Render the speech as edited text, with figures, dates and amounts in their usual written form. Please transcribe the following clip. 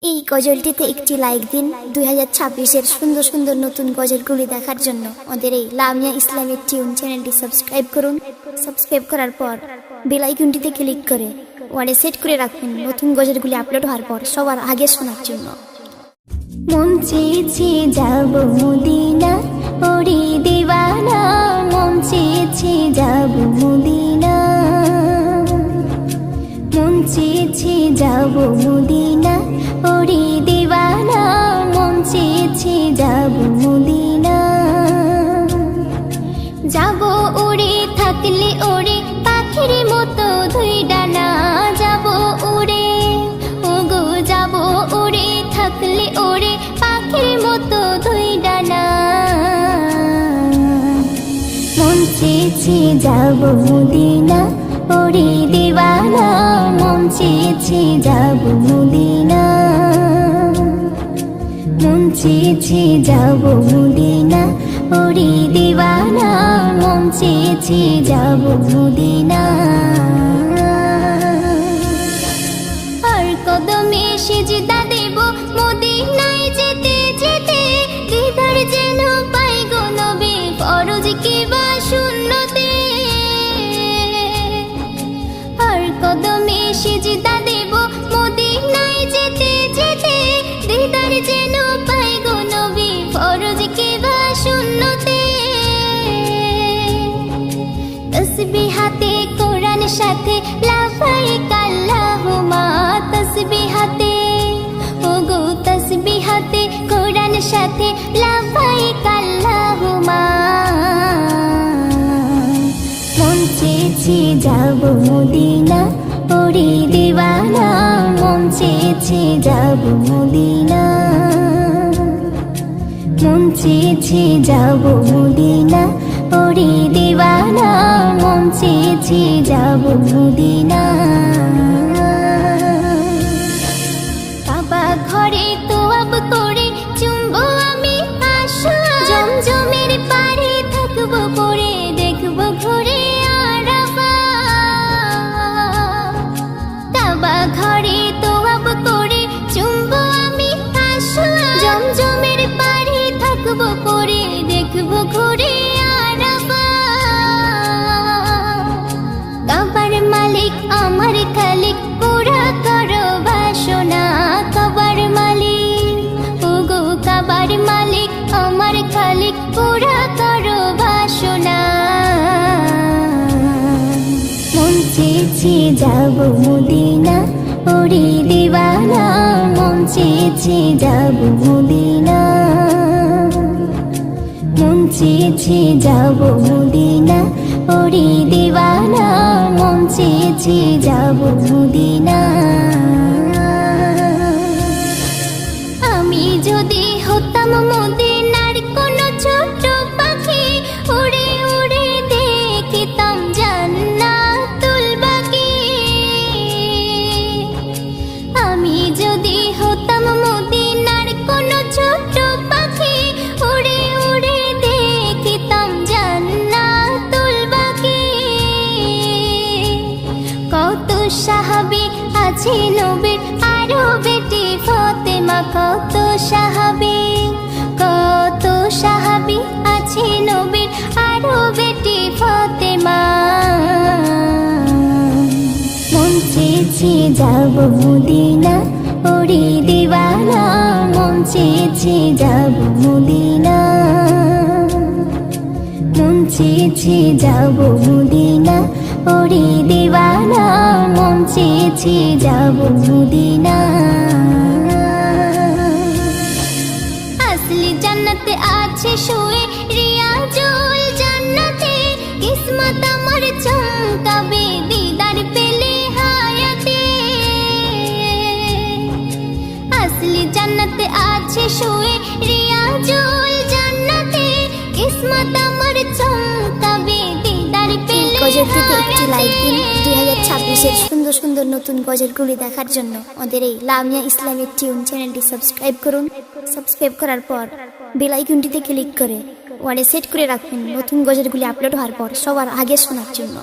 এই গজলটিতে একটি লাইক দিন। 2026-এর সুন্দর সুন্দর নতুন গজলগুলি দেখার জন্য আমাদের এই লামিয়া ইসলামিক টিউন চ্যানেলটি সাবস্ক্রাইব করুন। সাবস্ক্রাইব করার পর বেল আইকনটিতে ক্লিক করে ওয়ালে সেট করে রাখুন নতুন গজলগুলি আপলোড হওয়ার পর সবার আগে শোনার জন্য। মন চেয়েছে যাব মদিনা, ওরে দিওয়ানা, মন চেয়েছে যাব মদিনা, মন চেয়েছে যাব মদিনা, ওরে দিওয়ানা, মন চেয়েছে যাব মদিনা। যাব ওরে থাকলে ওরে পাখির মতো দুই ডানা, যাব ওরে ওগো যাব ওরে থাকলে ওরে পাখির মতো দুই ডানা। মন চেয়েছে যাব মদিনা, ওরে দিওয়ানা, মন চেয়েছে যাব মদিনা, মন চেয়েছে যাব মদিনা, ওরে দিওয়ানা, মন চেয়েছে যাব মদিনা। আর কদমে সিজদা দেব মদিনায় যেতে যেতে, দিদার যেন পাই গো নবী, ফরজ কিবা সুন্নতে। আর কদমে সিজদা দেব মদিনায় যেতে যেতে, দিদার যেন পাই গো নবী, ফরজ কিবা সুন্নতে। তসবিহাতে কোরআন সাথে লাফাইক আল্লাহুম্মা, তসবিহাতে ওগো তসবিহাতে কোরআন সাথে লাফাইক আল্লাহুম্মা। মন চেয়েছে যাব মদিনা, ওরে দিওয়ানা, মন চেয়েছে যাব মদিনা, মন চেয়েছে যাব মদিনা, ওরে দিওয়ানা, মন চেয়েছে যাব মদিনা। কাবা ঘরে তোয়াব করে চুমবো আমি আশা, জমজমের পাড়ে থাকবো পড়ে দেখবো ঘুরে আরাফা। কাবা ঘরে তোয়াব করে চুমবো আমি আশা, জমজমের পাড়ে থাকবো পড়ে দেখবো ঘুরে আরাফা। কাবার মালিক আমার খালিক, পুরা করো বাসনা। কাবার মালিক ওগো কাবার মালিক আমার খালিক, পুরা করো বাসনা। মন চেয়েছে যাব মদিনা, ওরে দিওয়ানা, মন চেয়েছে যাব মদিনা, মন চেয়েছে যাব মদিনা, ওরে দিওয়ানা, মন চেয়েছে যাব মদিনা। আমি যদি হতাম মদিনার কোনো ছোট পাখি, উড়ে উড়ে দেখিতাম জান্নাতুল বাকি। আমি যদি হতাম মদিনার কোনো ছোট পাখি, উড়ে উড়ে দেখিতাম জান্নাতুল বাকি। কত সাহাবী আছে নবীর আরো বেটি ফাতেমা, কত সাহাবী আছে নবীর আরো বেটি ফাতেমা। মন চেয়েছে যাব মদিনা, ওরে দিওয়ানা, মন চেয়েছে যাব মদিনা, মন চেয়েছে যাব মদিনা, ওরে দিওয়ানা, মন চেয়েছে যাব মদিনা। আসলি জান্নাতে আছে শুয়ে রিয়াজুল জান্নাতে, কিসমত আমার চমকাবে দিদার পেলে হায়াতে। আসলি জান্নাতে আছে শুয়ে রিয়াজুল জান্নাতে, কিসমত আমার চমকাবে দিদার পেলে গজলটিতে একটি লাইক দিন। 2026-এর সুন্দর সুন্দর নতুন গজলগুলি দেখার জন্য আমাদের এই লামিয়া ইসলামিক টিউন চ্যানেলটি সাবস্ক্রাইব করুন। সাবস্ক্রাইব করার পর বেল আইকনটিতে ক্লিক করে ওয়ালে সেট করে রাখুন নতুন গজলগুলি আপলোড হওয়ার পর সবার আগে শোনার জন্য।